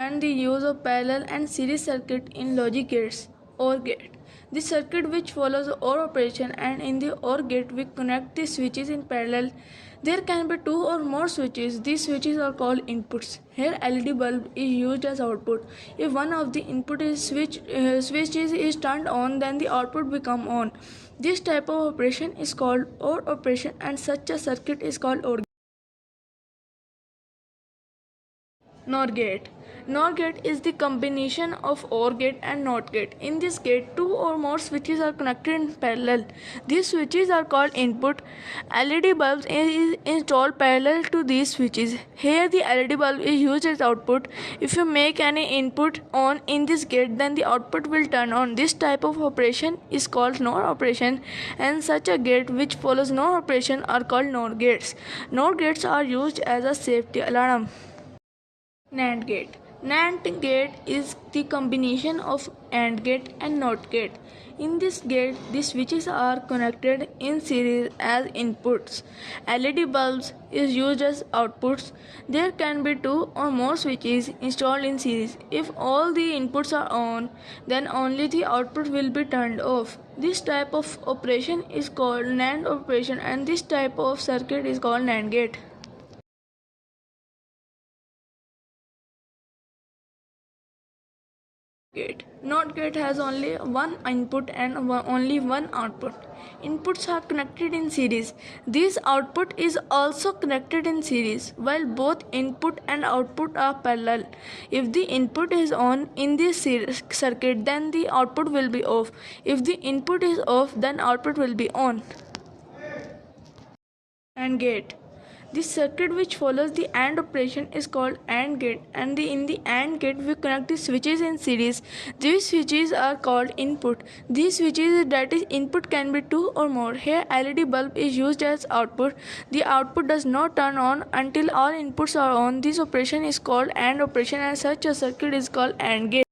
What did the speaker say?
and the use of parallel and series circuit in logic gates OR gate. The circuit which follows OR operation, and in the OR gate we connect the switches in parallel. There can be two or more switches. These switches are called inputs. Here LED bulb is used as output. If one of the input is switches is turned on, then the output become on. This type of operation is called OR operation, and such a circuit is called OR. NOR gate. NOR gate is the combination of OR gate and NOT gate. In this gate, two or more switches are connected in parallel. These switches are called input. LED bulbs is installed parallel to these switches. Here the LED bulb is used as output. If you make any input on in this gate, then the output will turn on. This type of operation is called NOR operation, and such a gate which follows NOR operation are called NOR gates. NOR gates are used as a safety alarm. NAND gate. NAND gate is the combination of AND gate and NOT gate. In this gate, the switches are connected in series as inputs. LED bulbs is used as outputs. There can be two or more switches installed in series. If all the inputs are on, then only the output will be turned off. This type of operation is called NAND operation, and this type of circuit is called NAND gate. Gate. NOT gate has only one input and only one output. Inputs are connected in series. This output is also connected in series, while both input and output are parallel. If the input is on in this circuit, then the output will be off. If the input is off, then output will be on. AND gate. The circuit which follows the AND operation is called AND gate, and in the AND gate we connect the switches in series. These switches are called input. These switches, that is input, can be two or more. Here LED bulb is used as output. The output does not turn on until all inputs are on. This operation is called AND operation, and such a circuit is called AND gate.